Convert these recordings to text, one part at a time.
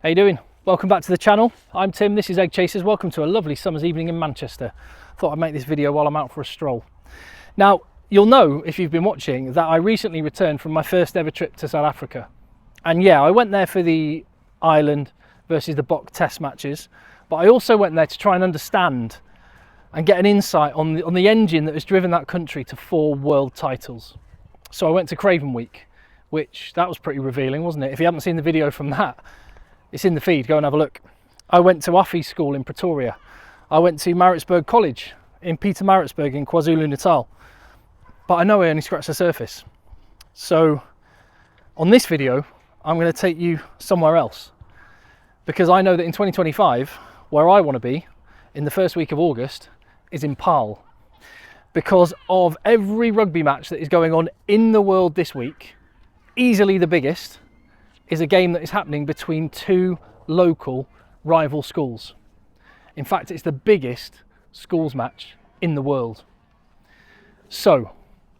How you doing? Welcome back to the channel. I'm Tim, this is Egg Chasers. Welcome to a lovely summer's evening in Manchester. Thought I'd make this video while I'm out for a stroll. Now, you'll know if you've been watching that I recently returned from my first ever trip to South Africa. And yeah, I went there for the Ireland versus the Boks test matches, but I also went there to try and understand and get an insight on the engine that has driven that country to 4 world titles. So I went to Craven Week, which that was pretty revealing, wasn't it? If you haven't seen the video from that, it's in the feed, go and have a look. I went to Offie School in Pretoria. I went to Maritzburg College in Pietermaritzburg in KwaZulu-Natal. But I know I only scratched the surface. So on this video, I'm going to take you somewhere else. Because I know that in 2025, where I want to be, in the first week of August, is in Paarl. Because of every rugby match that is going on in the world this week, easily the biggest is a game that is happening between 2 local rival schools. In fact, it's the biggest schools match in the world. So,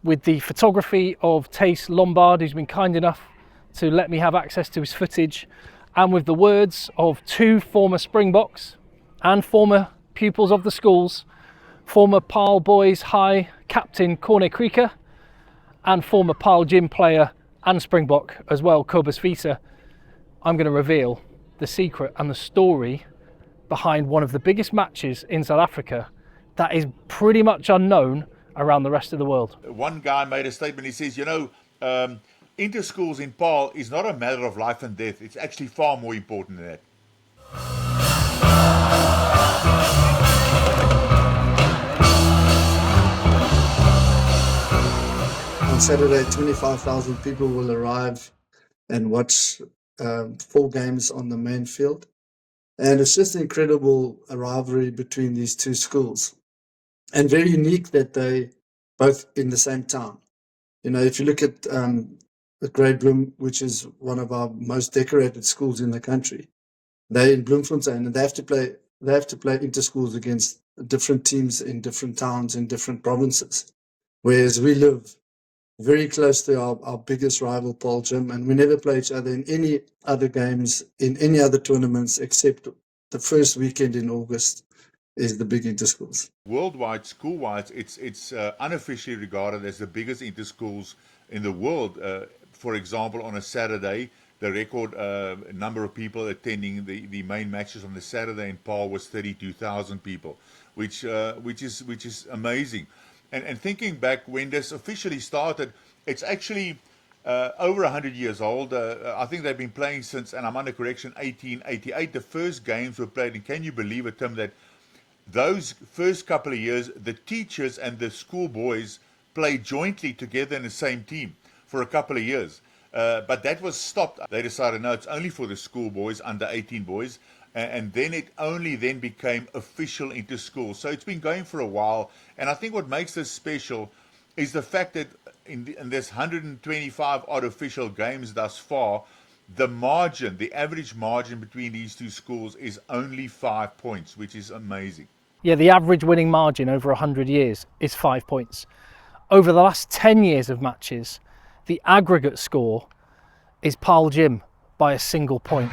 with the photography of Tace Lombard, who's been kind enough to let me have access to his footage, and with the words of 2 former Springboks and former pupils of the schools, former Paarl Boys High captain Corne Krige, and former Paarl Gym player and Springbok as well, Kobus Wiese, I'm going to reveal the secret and the story behind one of the biggest matches in South Africa that is pretty much unknown around the rest of the world. One guy made a statement, he says, inter-schools in Paarl is not a matter of life and death, it's actually far more important than that. On Saturday, 25,000 people will arrive and watch 4 games on the main field. And it's just incredible a rivalry between these 2 schools. And very unique that they both in the same town. You know, if you look at the Great Bloem, which is one of our most decorated schools in the country, they're in Bloemfontein and they have to play inter-schools against different teams in different towns in different provinces. Whereas we live very close to our biggest rival, Paarl Gym, and we never play each other in any other games, in any other tournaments, except the first weekend in August is the big inter-schools. Worldwide, school-wise, it's unofficially regarded as the biggest inter-schools in the world. For example, on a Saturday, the record number of people attending the main matches on the Saturday in Paarl was 32,000 people, which is amazing. And thinking back when this officially started, it's actually over 100 years old. I think they've been playing since, and I'm under correction, 1888. The first games were played, and can you believe it, Tim, that those first couple of years, the teachers and the school boys played jointly together in the same team for a couple of years. But that was stopped. They decided, no, it's only for the school boys, under 18 boys. And then it only then became official inter-school. So it's been going for a while. And I think what makes this special is the fact that in this 125 odd official games thus far, the margin, the average margin between these 2 schools is only 5 points, which is amazing. Yeah, the average winning margin over 100 years is 5 points. Over the last 10 years of matches, the aggregate score is Paarl Gym by a single point.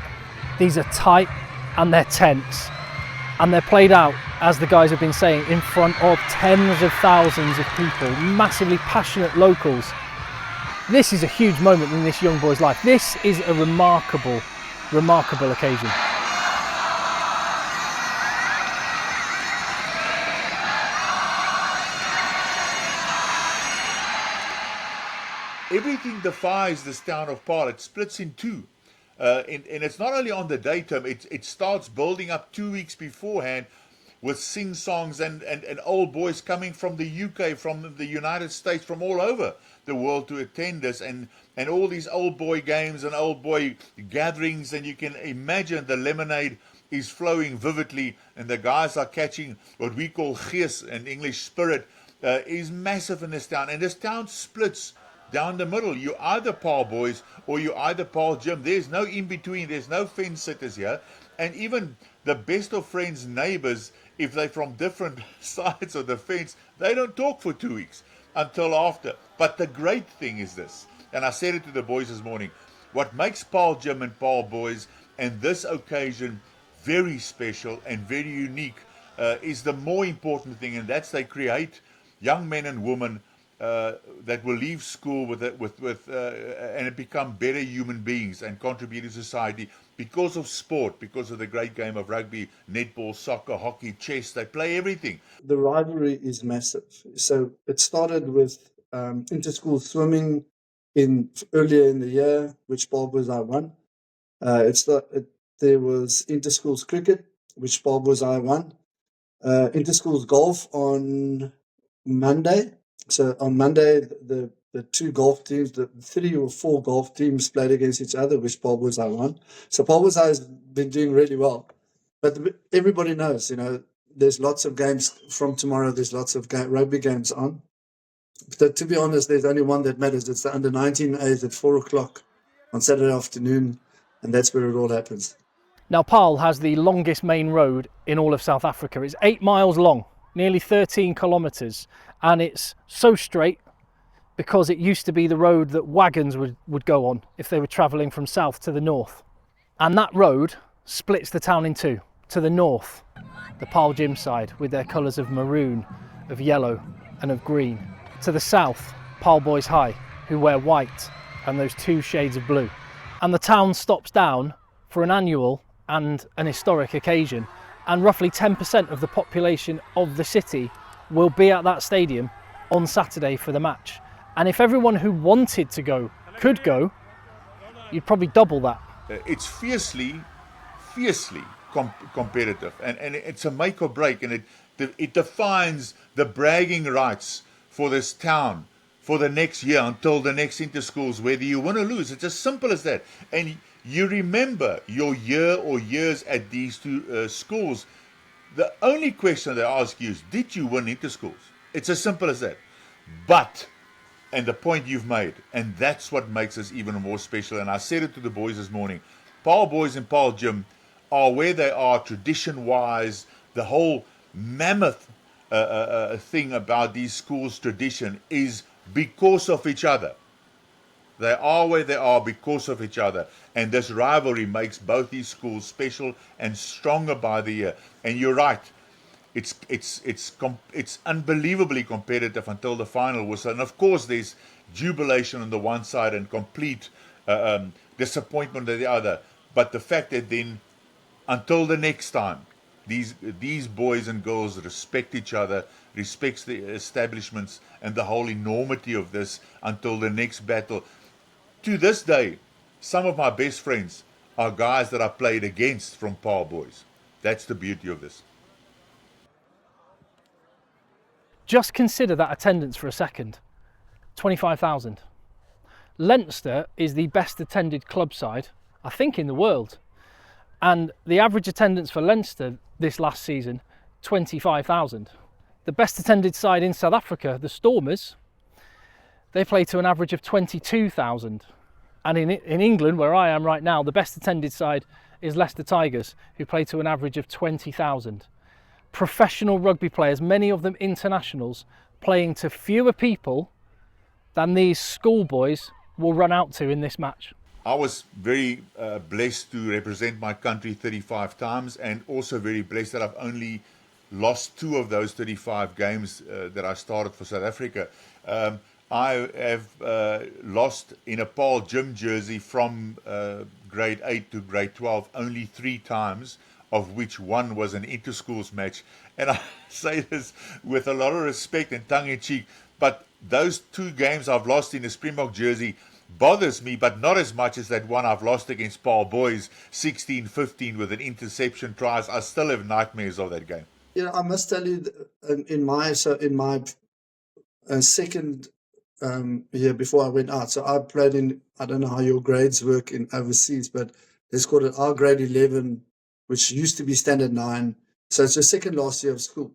These are tight and they're tense, and they're played out, as the guys have been saying, in front of tens of thousands of people, massively passionate locals. This is a huge moment in this young boy's life. This is a remarkable, remarkable occasion. Everything defies this town of Paarl. It splits in 2. And it's not only on the day, Tim, it starts building up 2 weeks beforehand with sing-songs and old boys coming from the UK, from the United States, from all over the world to attend this, and all these old boy games and old boy gatherings, and you can imagine the lemonade is flowing vividly, and the guys are catching what we call gees, in English spirit, is massive in this town, and this town splits down the middle. You're either Paarl boys or you're either Paarl Gym. There's no in between. There's no fence sitters here. And even the best of friends, neighbors, if they're from different sides of the fence, they don't talk for 2 weeks until after. But the great thing is this, and I said it to the boys this morning, what makes Paarl Gym and Paarl boys and this occasion, very special and very unique, is the more important thing, and that's they create young men and women that will leave school and become better human beings and contribute to society because of sport, because of the great game of rugby, netball, soccer, hockey, chess. They play everything. The rivalry is massive. So it started with inter-school swimming earlier in the year, which Paarl Gimnasium I won. There was inter-schools cricket, which Paarl Gimnasium I won. Inter-schools golf on Monday. So on Monday, the two golf teams, the 3 or 4 golf teams played against each other, which Paarl Gimnasium I won. So Paarl Gimnasium has been doing really well. But everybody knows, there's lots of games from tomorrow. There's lots of rugby games on. But to be honest, there's only one that matters. It's the under-19As at 4 o'clock on Saturday afternoon, and that's where it all happens. Now, Paarl has the longest main road in all of South Africa. It's 8 miles long, nearly 13 kilometres, and it's so straight because it used to be the road that wagons would go on if they were travelling from south to the north. And that road splits the town in two. To the north, the Paarl Gym side with their colours of maroon, of yellow and of green. To the south, Paarl Boys High, who wear white and those 2 shades of blue. And the town stops down for an annual and an historic occasion, and roughly 10% of the population of the city will be at that stadium on Saturday for the match. And if everyone who wanted to go could go, you'd probably double that. It's fiercely competitive, and it's a make or break, and it defines the bragging rights for this town for the next year until the next inter-schools, whether you win or lose. It's as simple as that. And you remember your year or years at these two schools. The only question they ask you is, did you win inter-schools? It's as simple as that. But, and the point you've made, and that's what makes us even more special, and I said it to the boys this morning, Paarl Boys and Paarl Gym are where they are tradition-wise. The whole mammoth thing about these schools' tradition is because of each other. They are where they are because of each other, and this rivalry makes both these schools special and stronger by the year. And you're right, it's unbelievably competitive until the final whistle, and of course there's jubilation on the one side and complete disappointment on the other. But the fact that then, until the next time, these boys and girls respect each other, respects the establishments and the whole enormity of this until the next battle. To this day, some of my best friends are guys that I played against from Paarl Boys. That's the beauty of this. Just consider that attendance for a second. 25,000. Leinster is the best attended club side, I think, in the world. And the average attendance for Leinster this last season, 25,000. The best attended side in South Africa, the Stormers, they play to an average of 22,000. And in England, where I am right now, the best attended side is Leicester Tigers, who play to an average of 20,000. Professional rugby players, many of them internationals, playing to fewer people than these schoolboys will run out to in this match. I was very blessed to represent my country 35 times, and also very blessed that I've only lost 2 of those 35 games that I started for South Africa. I have lost in a Paarl Gym jersey from grade 8 to grade 12 only 3 times, of which 1 was an inter-schools match. And I say this with a lot of respect and tongue-in-cheek, but those 2 games I've lost in a Springbok jersey bothers me, but not as much as that one I've lost against Paarl Boys 16-15 with an interception tries. I still have nightmares of that game. I must tell you, in my second year before I went out, so I played in, I don't know how your grades work in overseas, but let's call it our grade 11, which used to be standard 9. So it's the second last year of school.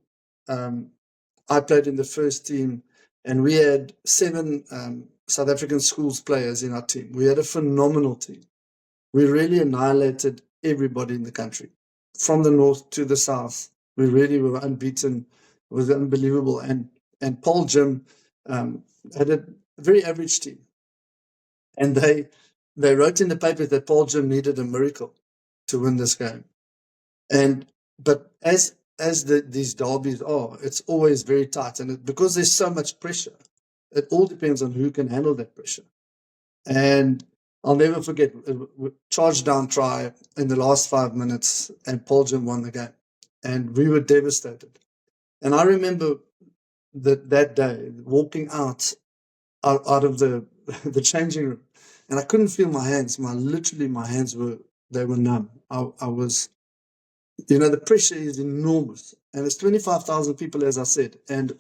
I played in the first team, and we had 7 South African schools players in our team. We had a phenomenal team. We really annihilated everybody in the country, from the north to the south. We really were unbeaten. It was unbelievable. And Paarl Gym had a very average team. And they wrote in the papers that Paarl Gym needed a miracle. to win this game. But these derbies are, it's always very tight, and because there's so much pressure, it all depends on who can handle that pressure. And I'll never forget, charge down try in the last 5 minutes, and Paarl Gym won the game, and we were devastated. And I remember that day walking out of the changing room, and I couldn't feel my hands. Literally my hands were numb. I was, the pressure is enormous, and it's 25,000 people, as I said. And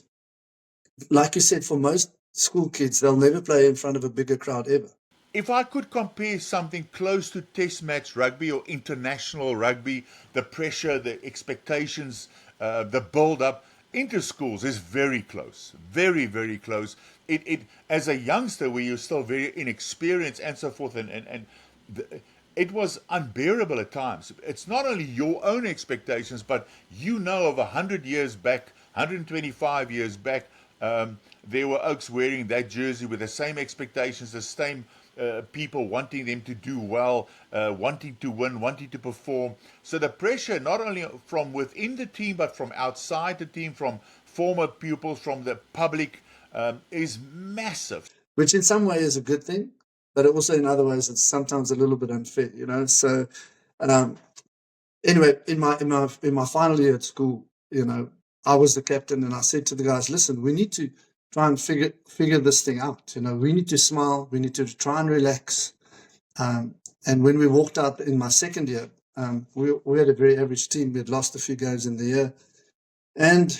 like you said, for most school kids, they'll never play in front of a bigger crowd ever. If I could compare something close to test match rugby or international rugby, the pressure, the expectations, the build-up, inter-schools is very close, very, very close. It as a youngster, where you're still very inexperienced and so forth, it was unbearable at times. It's not only your own expectations, but of 100 years back, 125 years back, there were Oaks wearing that jersey with the same expectations, the same people wanting them to do well, wanting to win, wanting to perform. So the pressure, not only from within the team, but from outside the team, from former pupils, from the public, is massive. Which in some ways is a good thing, but also in other ways it's sometimes a little bit unfair, So anyway, in my final year at school, I was the captain, and I said to the guys, listen, we need to try and figure this thing out. We need to smile, we need to try and relax. And when we walked out in my second year, we had a very average team. We had lost a few games in the year, and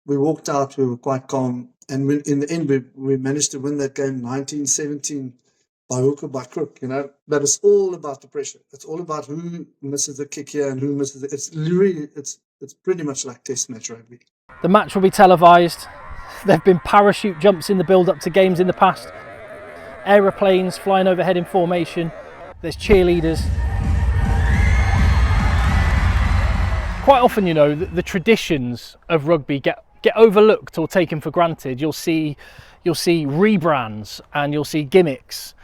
we walked out, we were quite calm, and in the end we managed to win that game 19-17 by hook or by crook, But it's all about the pressure. It's all about who misses the kick here and who misses it. It's literally, it's pretty much like test match rugby. The match will be televised. There have been parachute jumps in the build-up to games in the past. Aeroplanes flying overhead in formation. There's cheerleaders. Quite often, the traditions of rugby get overlooked or taken for granted. You'll see rebrands, and you'll see gimmicks,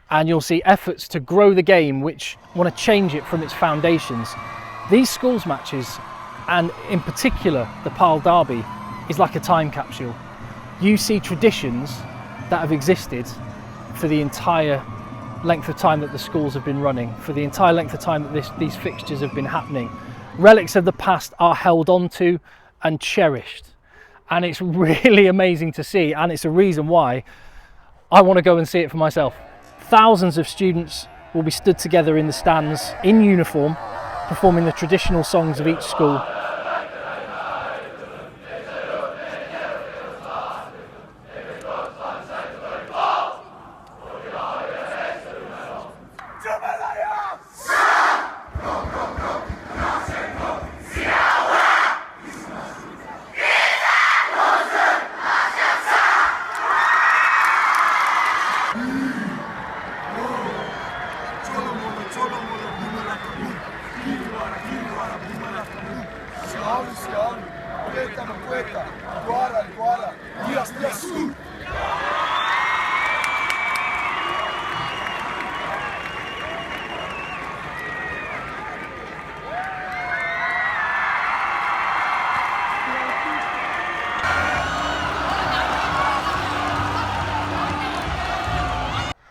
and you'll see efforts to grow the game which want to change it from its foundations. These schools matches, and in particular the Paarl Derby, is like a time capsule. You see traditions that have existed for the entire length of time that the schools have been running, for the entire length of time that these fixtures have been happening. Relics of the past are held on to and cherished, and it's really amazing to see, and it's a reason why I want to go and see it for myself. Thousands of students will be stood together in the stands in uniform, performing the traditional songs of each school.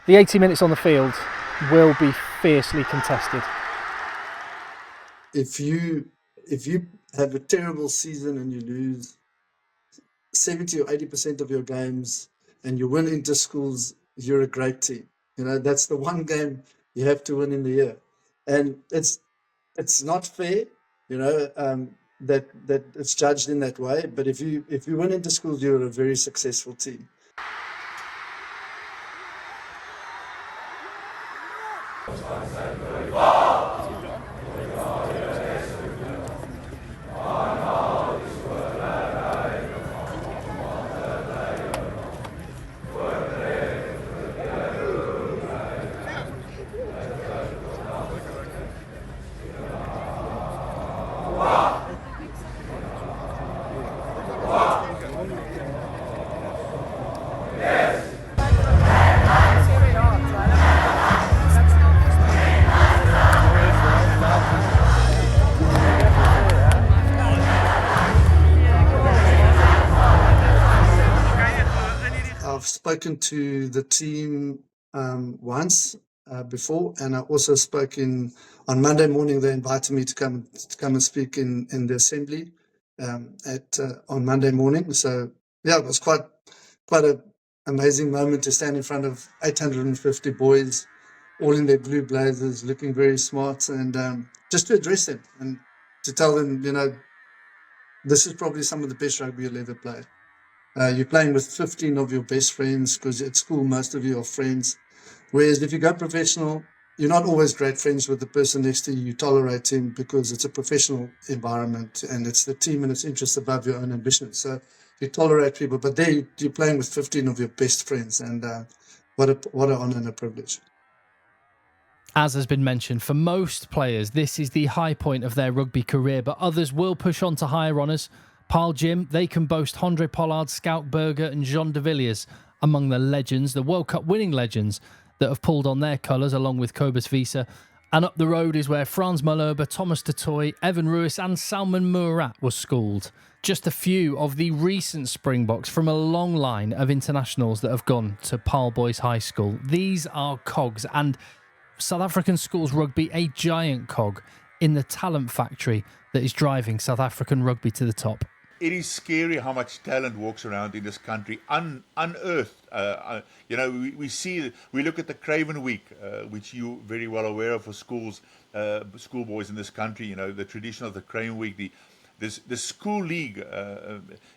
The 80 minutes on the field will be fiercely contested. If you have a terrible season and you lose 70 or 80% of your games and you win inter schools, you're a great team. That's the one game you have to win in the year, and it's not fair, that it's judged in that way. But if you win inter schools, you're a very successful team. spoken to the team once before, and I also spoke on Monday morning. They invited me to come and speak in the assembly on Monday morning. So yeah, it was quite an amazing moment to stand in front of 850 boys, all in their blue blazers, looking very smart, and just to address them and to tell them, this is probably some of the best rugby you'll ever play. You're playing with 15 of your best friends, because at school most of you are friends. Whereas if you go professional, you're not always great friends with the person next to you. You tolerate him because it's a professional environment and it's the team and its interests above your own ambition. So you tolerate people, but there you're playing with 15 of your best friends, and what an honor and a privilege. As has been mentioned, for most players, this is the high point of their rugby career, but others will push on to higher honours. Paarl Gym, they can boast Hondre Pollard, Scout Berger and Jean de Villiers among the legends, the World Cup winning legends that have pulled on their colours along with Kobus Wiese. And up the road is where Frans Malherbe, Thomas de Toy, Evan Ruiz and Salman Murat were schooled. Just a few of the recent Springboks from a long line of internationals that have gone to Paarl Boys High School. These are cogs, and South African schools rugby a giant cog in the talent factory that is driving South African rugby to the top. It is scary how much talent walks around in this country, unearthed. We look at the Craven Week, which you're very well aware of for schoolboys in this country. The tradition of the Craven Week, the school league,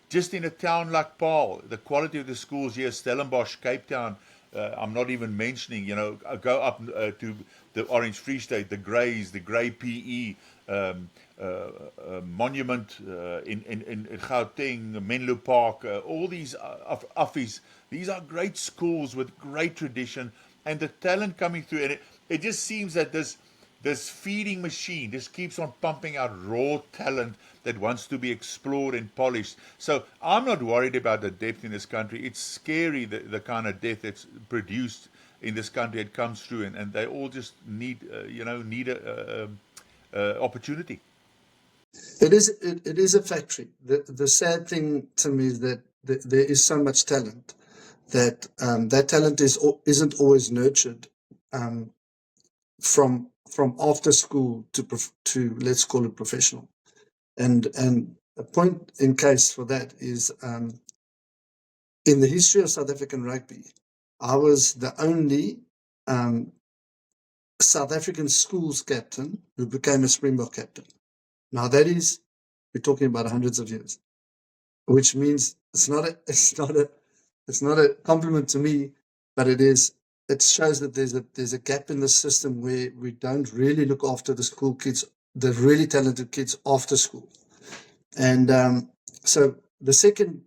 just in a town like Paarl, the quality of the schools here, Stellenbosch, Cape Town. I'm not even mentioning, go up to the Orange Free State, the Greys, the Grey PE, Monument in Gauteng, Menlo Park, all these Affies. These are great schools with great tradition, and the talent coming through. And it just seems that this feeding machine just keeps on pumping out raw talent that wants to be explored and polished. So I'm not worried about the depth in this country. It's scary, the kind of depth that's produced in this country. It comes through, and they all just need a opportunity. It is a factory. The sad thing to me is that there is so much talent that that talent isn't always nurtured from after school to let's call it professional. And a point in case for that is in the history of South African rugby, I was the only South African schools captain who became a Springbok captain. Now we're talking about hundreds of years, which means it's not a compliment to me, but it shows that there's a gap in the system where we don't really look after the school kids, the really talented kids after school. And so the second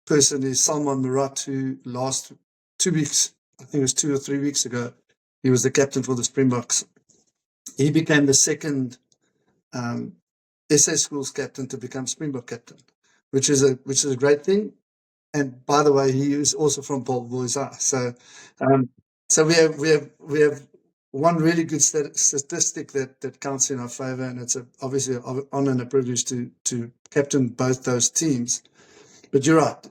person is Salman Murat, who last 2 weeks, I think it was 2 or 3 weeks ago, he was the captain for the Springboks. He became the second SA Schools captain to become Springbok captain, which is a great thing. And by the way, he is also from Paarl Boys High. So we have one really good statistic that counts in our favour, and it's obviously an honour and a privilege to captain both those teams. But you're right,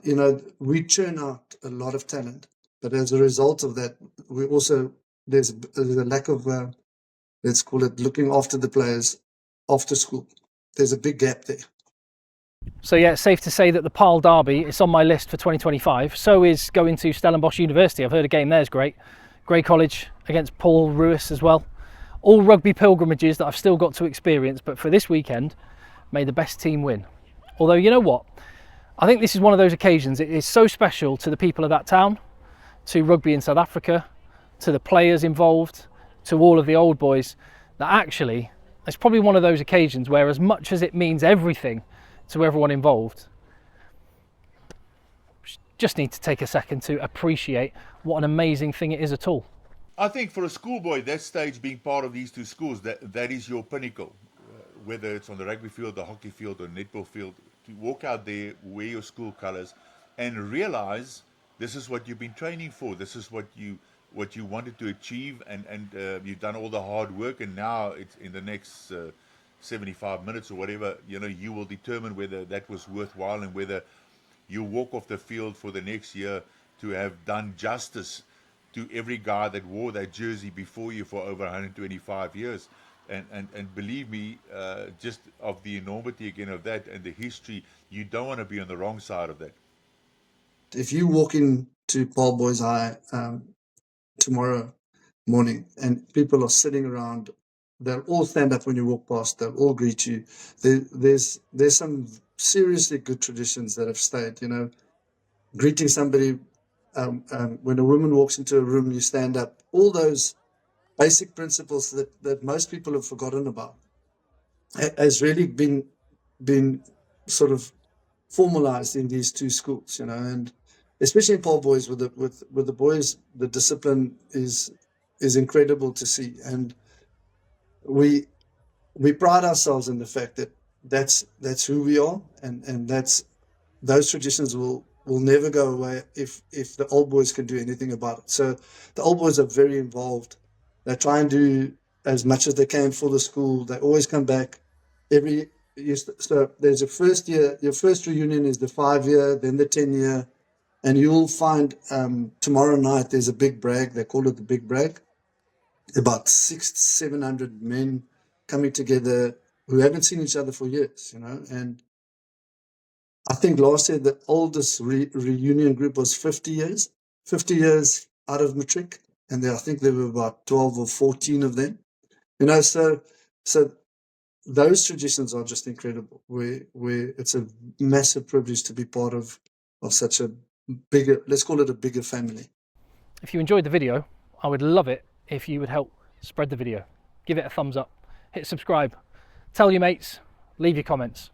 we churn out a lot of talent, but as a result of that, we also there's a lack of let's call it looking after the players after school. There's a big gap there. So yeah, it's safe to say that the Paarl Derby is on my list for 2025. So is going to Stellenbosch University. I've heard a game there is great. Grey College against Paul Ruiz as well. All rugby pilgrimages that I've still got to experience, but for this weekend, may the best team win. Although, you know what? I think this is one of those occasions, it is so special to the people of that town, to rugby in South Africa, to the players involved, to all of the old boys, that actually it's probably one of those occasions where, as much as it means everything to everyone involved, just need to take a second to appreciate what an amazing thing it is at all. I think for a schoolboy, that stage being part of these two schools, that is your pinnacle. Whether it's on the rugby field, the hockey field, or netball field, to walk out there, wear your school colours, and realize this is what you've been training for. This is what you wanted to achieve, and you've done all the hard work, and now it's in the next 75 minutes or whatever, you will determine whether that was worthwhile and whether you walk off the field for the next year to have done justice to every guy that wore that jersey before you for over 125 years. And believe me, just of the enormity again of that and the history, you don't want to be on the wrong side of that. If you walk into Paarl Boys High tomorrow morning and people are sitting around, they'll all stand up when you walk past, they'll all greet you. There's some seriously good traditions that have stayed, you know, greeting somebody. When a woman walks into a room, you stand up. All those basic principles that most people have forgotten about has really been sort of formalized in these two schools, you know, and especially in Paarl Boys with the boys, the discipline is incredible to see, and we pride ourselves in the fact that that's who we are, and that's those traditions will never go away if the old boys can do anything about it. So the old boys are very involved. They try and do as much as they can for the school. They always come back every year. So there's a first year. Your first reunion is the 5-year, then the 10-year, and you'll find tomorrow night there's a big brag. They call it the big brag. About 600-700 men coming together who haven't seen each other for years, you know, and I think last year the oldest reunion group was 50 years out of matric, and I think there were about 12 or 14 of them. You know, so those traditions are just incredible. Where it's a massive privilege to be part of such a bigger, let's call it a bigger family. If you enjoyed the video, I would love it if you would help spread the video. Give it a thumbs up, hit subscribe, tell your mates, leave your comments.